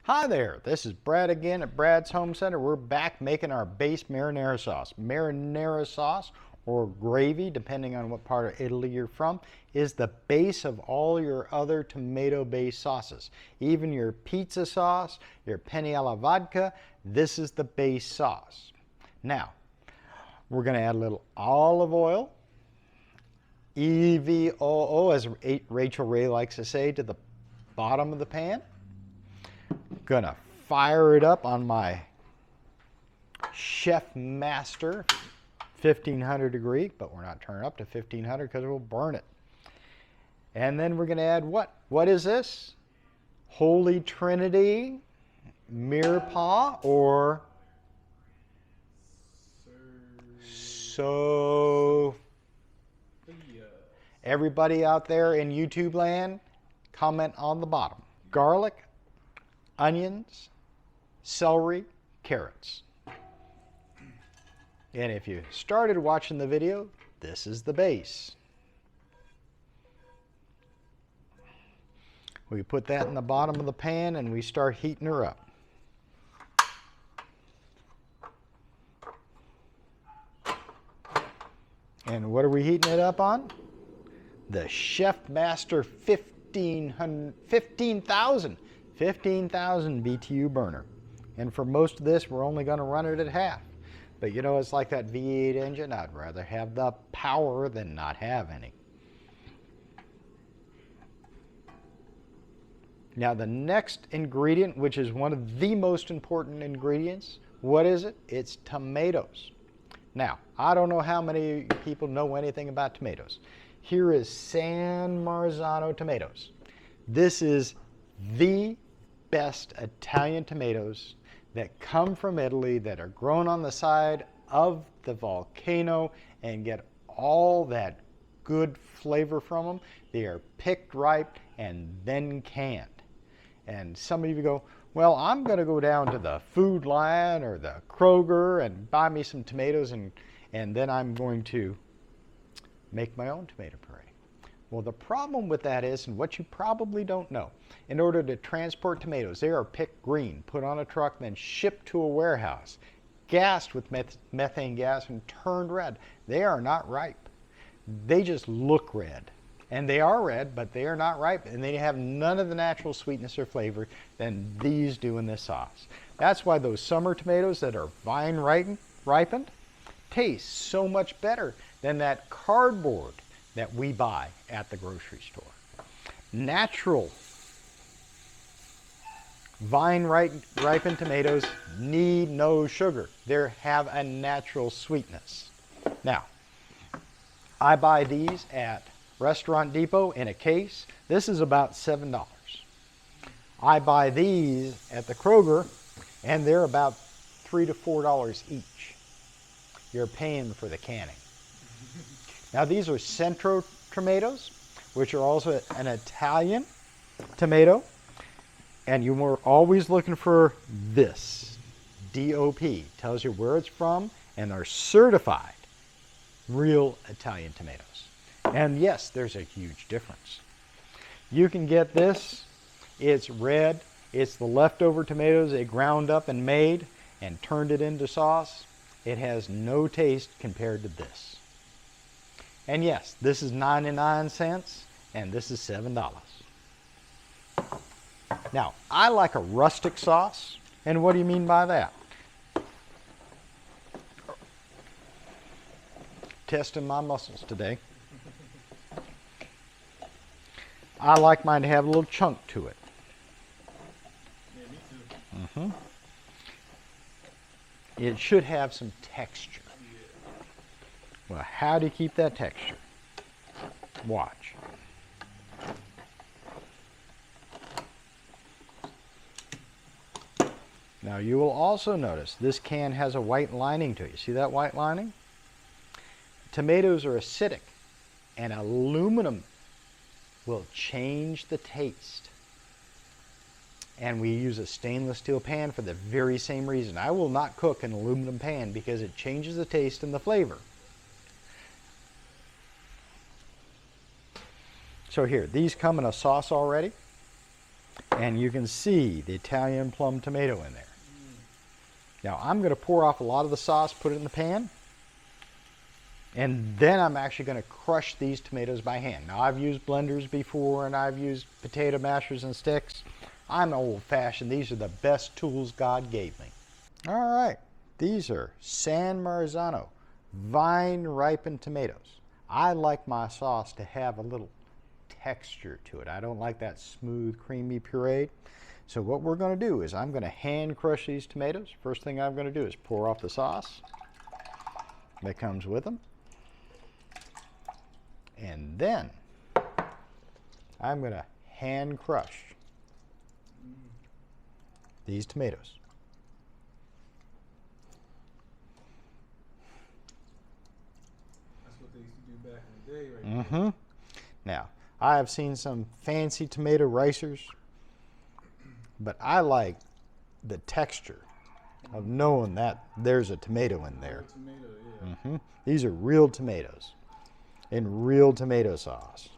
Hi there, this is Brad again at Brad's Home Center. We're back making our base marinara sauce. Marinara sauce, or gravy, depending on what part of Italy you're from, is the base of all your other tomato-based sauces. Even your pizza sauce, your penne alla vodka, this is the base sauce. Now, we're going to add a little olive oil, EVOO, as Rachel Ray likes to say, to the bottom of the pan. Gonna fire it up on my Chef Master 1500 degree, but we're not turning up to 1500 because we'll burn it. And then we're gonna add what? What is this? Holy Trinity, MIREPOIX, or so. Everybody out there in YouTube land, comment on the bottom. Garlic, onions, celery, carrots. And if you started watching the video, this is the base. We put that in the bottom of the pan and we start heating her up. And what are we heating it up on? The Chef Master 15,000 BTU burner. And for most of this, we're only going to run it at half. But you know, it's like that V8 engine. I'd rather have the power than not have any. Now the next ingredient, which is one of the most important ingredients, what is it? It's tomatoes. Now, I don't know how many people know anything about tomatoes. Here is San Marzano tomatoes. This is the best Italian tomatoes that come from Italy, that are grown on the side of the volcano and get all that good flavor from them. They are picked ripe and then canned. And some of you go, well, I'm going to go down to the Food Lion or the Kroger and buy me some tomatoes and then I'm going to make my own tomato puree. Well, the problem with that is, and what you probably don't know, in order to transport tomatoes, they are picked green, put on a truck, then shipped to a warehouse, gassed with methane gas and turned red. They are not ripe. They just look red. And they are red, but they are not ripe, and they have none of the natural sweetness or flavor than these do in this sauce. That's why those summer tomatoes that are vine ripened taste so much better than that cardboard that we buy at the grocery store. Natural vine ripened tomatoes need no sugar. They have a natural sweetness. Now, I buy these at Restaurant Depot in a case. This is about $7. I buy these at the Kroger and they're about $3 to $4 each. You're paying for the canning. Now these are Centro tomatoes, which are also an Italian tomato. And you were always looking for this, DOP, tells you where it's from, and they're certified real Italian tomatoes. And yes, there's a huge difference. You can get this, it's red, it's the leftover tomatoes they ground up and made and turned it into sauce. It has no taste compared to this. And yes, this is 99 cents and this is $7. Now, I like a rustic sauce, and what do you mean by that? Testing my muscles today. I like mine to have a little chunk to it. Yeah, me too. It should have some texture. Well, how do you keep that texture? Watch. Now you will also notice this can has a white lining to it. See that white lining? Tomatoes are acidic, and aluminum will change the taste. And we use a stainless steel pan for the very same reason. I will not cook in an aluminum pan because it changes the taste and the flavor. So here, these come in a sauce already. And you can see the Italian plum tomato in there. Now I'm going to pour off a lot of the sauce, put it in the pan, and then I'm actually going to crush these tomatoes by hand. Now I've used blenders before and I've used potato mashers and sticks. I'm old-fashioned. These are the best tools God gave me. All right, these are San Marzano vine-ripened tomatoes. I like my sauce to have a little texture to it. I don't like that smooth, creamy puree. So what we're going to do is I'm going to hand crush these tomatoes. First thing I'm going to do is pour off the sauce that comes with them. And then I'm going to hand crush these tomatoes. That's what they used to do back in the day, right? Mm-hmm. Now, I have seen some fancy tomato ricers, but I like the texture of knowing that there's a tomato in there. Tomato, yeah. Mm-hmm. These are real tomatoes in real tomato sauce.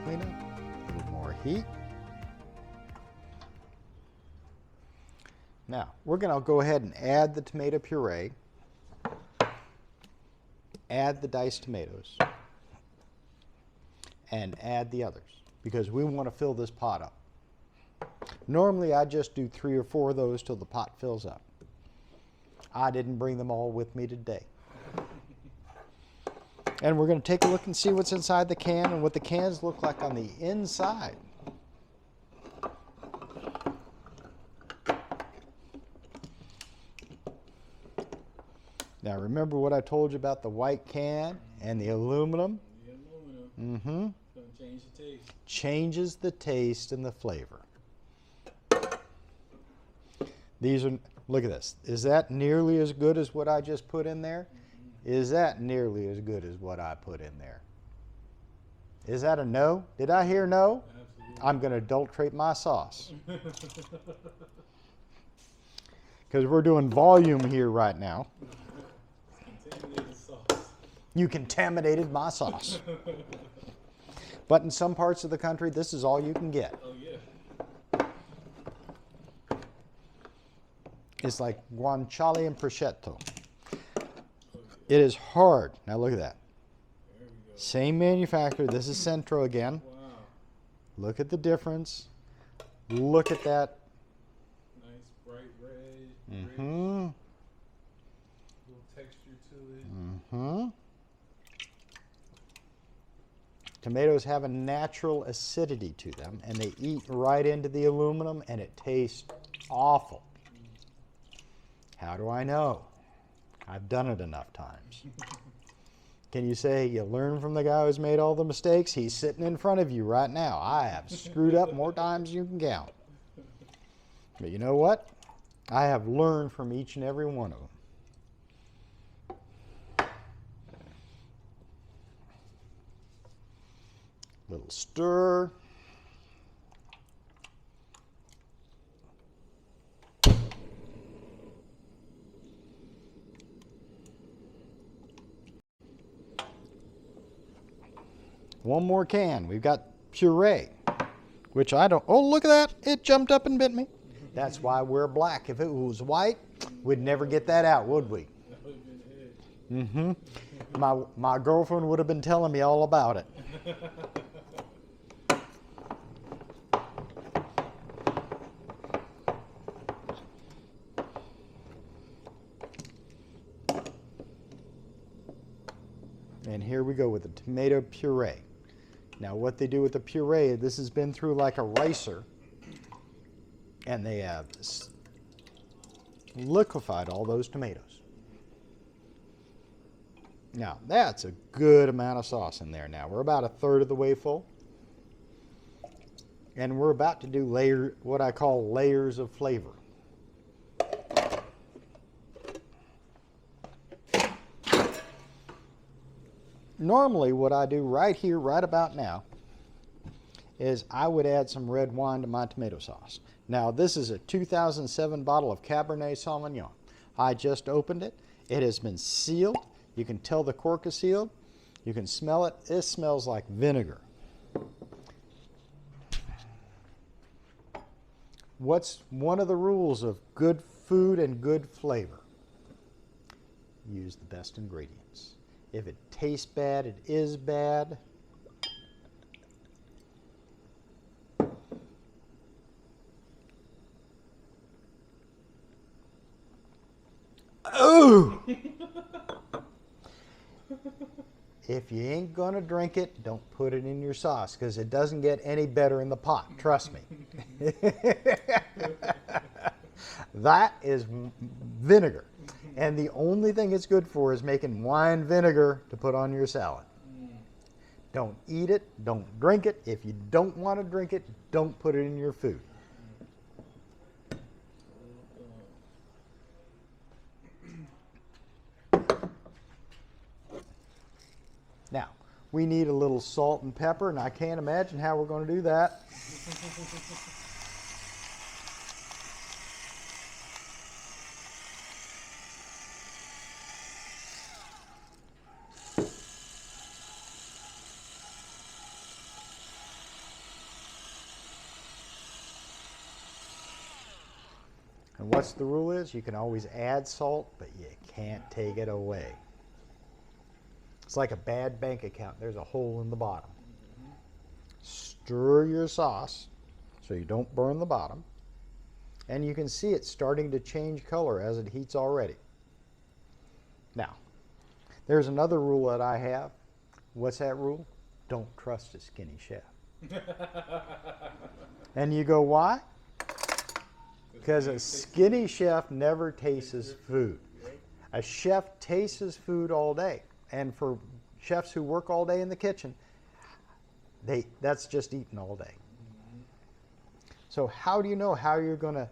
Clean up, a little more heat. Now, we're going to go ahead and add the tomato puree, add the diced tomatoes, and add the others, because we want to fill this pot up. Normally, I just do 3 or 4 of those till the pot fills up. I didn't bring them all with me today. And we're going to take a look and see what's inside the can and what the cans look like on the inside. Now remember what I told you about the white can and the aluminum? The aluminum. Mm-hmm. Gonna change the taste. Changes the taste and the flavor. These are, look at this. Is that nearly as good as what I just put in there? Is that nearly as good as what I put in there? Is that a no? Did I hear no? Absolutely. I'm going to adulterate my sauce. Because we're doing volume here right now. Contaminated sauce. You contaminated my sauce. But in some parts of the country, this is all you can get. Oh yeah. It's like guanciale and prosciutto. It is hard. Now look at that. There we go. Same manufacturer. This is Centro again. Wow. Look at the difference. Look at that. Nice bright red. Rich, Mm-hmm. little texture to it. Mm-hmm. Tomatoes have a natural acidity to them, and they eat right into the aluminum, and it tastes awful. How do I know? I've done it enough times. Can you say you learn from the guy who's made all the mistakes? He's sitting in front of you right now. I have screwed up more times than you can count. But you know what? I have learned from each and every one of them. Little stir. One more can. We've got puree, which I don't. Oh, look at that. It jumped up and bit me. That's why we're black. If it was white, we'd never get that out, would we? That would have been it. Mm-hmm. My girlfriend would have been telling me all about it. And here we go with the tomato puree. Now what they do with the puree, this has been through like a ricer, and they have liquefied all those tomatoes. Now that's a good amount of sauce in there. Now we're about 1/3 of the way full. And we're about to do what I call layers of flavor. Normally what I do right here, right about now, is I would add some red wine to my tomato sauce. Now this is a 2007 bottle of Cabernet Sauvignon. I just opened it. It has been sealed. You can tell the cork is sealed. You can smell it. It smells like vinegar. What's one of the rules of good food and good flavor? Use the best ingredients. If it tastes bad, it is bad. Oh! If you ain't gonna drink it, don't put it in your sauce, because it doesn't get any better in the pot, trust me. That is vinegar. And the only thing it's good for is making wine vinegar to put on your salad. Don't eat it, don't drink it. If you don't want to drink it, don't put it in your food. Now, we need a little salt and pepper, and I can't imagine how we're going to do that. And what's the rule is, you can always add salt, but you can't take it away. It's like a bad bank account. There's a hole in the bottom. Stir your sauce so you don't burn the bottom. And you can see it starting to change color as it heats already. Now, there's another rule that I have. What's that rule? Don't trust a skinny chef. And you go, why? Because a skinny chef never tastes his food. A chef tastes his food all day. And for chefs who work all day in the kitchen, that's just eating all day. So how do you know how you're going to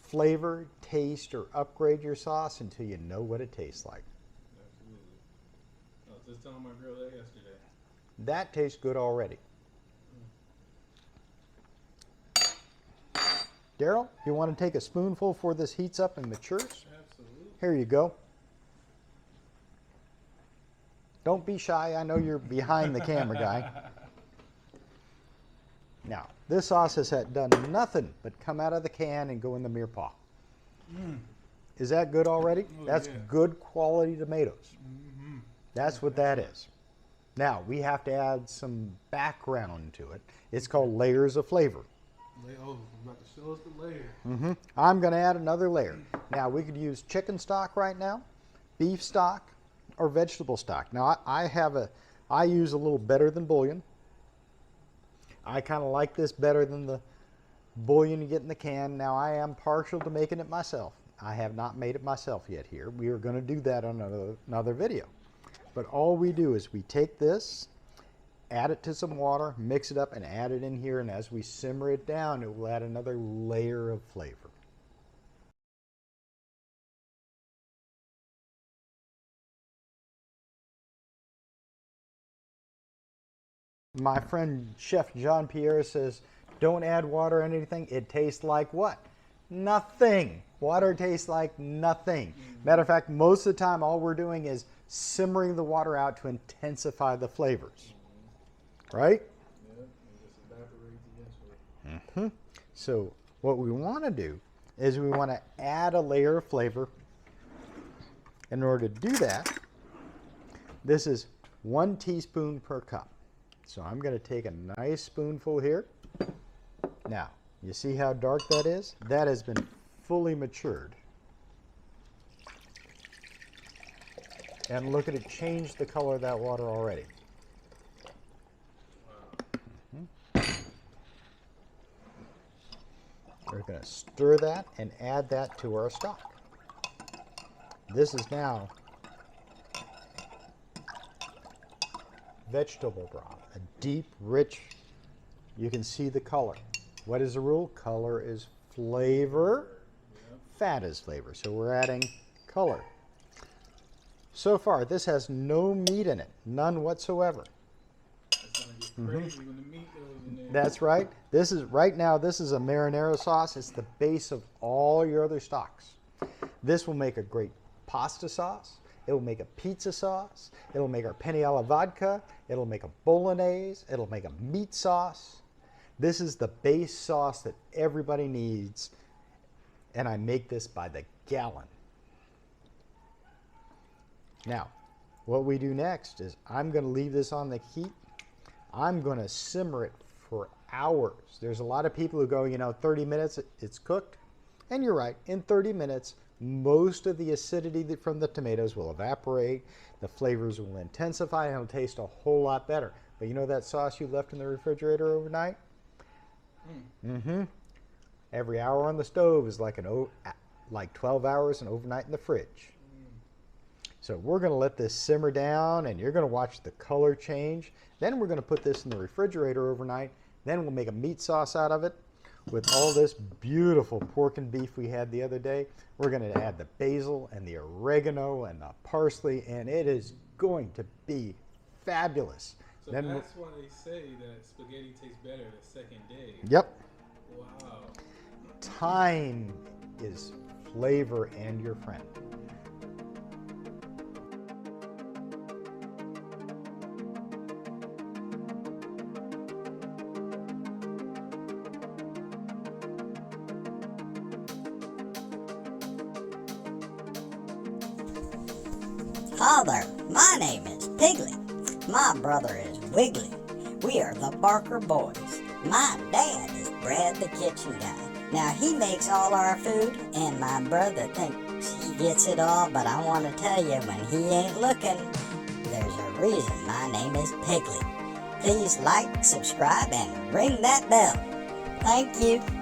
flavor, taste, or upgrade your sauce until you know what it tastes like? Absolutely. I was just telling my girl that yesterday. That tastes good already. Daryl, you want to take a spoonful before this heats up and matures? Absolutely. Here you go. Don't be shy. I know you're behind the camera guy. Now, this sauce has done nothing but come out of the can and go in the MIREPOIX. Is that good already? Oh, That's yeah. good quality tomatoes. That's what that is. Now, we have to add some background to it. It's called layers of flavor. Oh, I'm about to show us the layer. I'm going to add another layer. Now, we could use chicken stock right now, beef stock, or vegetable stock. Now, I use a little better than bouillon. I kind of like this better than the bouillon you get in the can. Now, I am partial to making it myself. I have not made it myself yet here. We are going to do that on another video. But all we do is we take this, add it to some water, mix it up, and add it in here. And as we simmer it down, it will add another layer of flavor. My friend Chef Jean-Pierre says, don't add water or anything. It tastes like what? Nothing. Water tastes like nothing. Matter of fact, most of the time, all we're doing is simmering the water out to intensify the flavors. Right? Yep, and just evaporates eventually. So what we want to do is we want to add a layer of flavor. In order to do that, this is 1 teaspoon per cup. So I'm going to take a nice spoonful here. Now, you see how dark that is? That has been fully matured. And look at it change the color of that water already. We're going to stir that and add that to our stock. This is now vegetable broth, a deep, rich, you can see the color. What is the rule? Color is flavor, fat is flavor. So we're adding color. So far, this has no meat in it, none whatsoever. It's gonna get crazy when the meat goes in there. That's right. This is right now. This is a marinara sauce. It's the base of all your other stocks. This will make a great pasta sauce. It will make a pizza sauce. It'll make our penne alla vodka. It'll make a bolognese. It'll make a meat sauce. This is the base sauce that everybody needs, and I make this by the gallon. Now, what we do next is I'm going to leave this on the heat. I'm going to simmer it for hours. There's a lot of people who go, 30 minutes, it's cooked. And you're right, in 30 minutes, most of the acidity from the tomatoes will evaporate, the flavors will intensify, and it'll taste a whole lot better. But you know that sauce you left in the refrigerator overnight? Every hour on the stove is like 12 hours and overnight in the fridge. So we're going to let this simmer down, and you're going to watch the color change. Then we're going to put this in the refrigerator overnight. Then we'll make a meat sauce out of it with all this beautiful pork and beef we had the other day. We're going to add the basil and the oregano and the parsley, and it is going to be fabulous. So then that's why they say that spaghetti tastes better the second day. Yep. Wow. Time is flavor and your friend. Hi there, my name is Piglet. My brother is Wiggly. We are the Barker Boys. My dad is Brad the kitchen guy. Now he makes all our food, and my brother thinks he gets it all, but I want to tell you, when he ain't looking, there's a reason my name is Piglet. Please like, subscribe, and ring that bell. Thank you.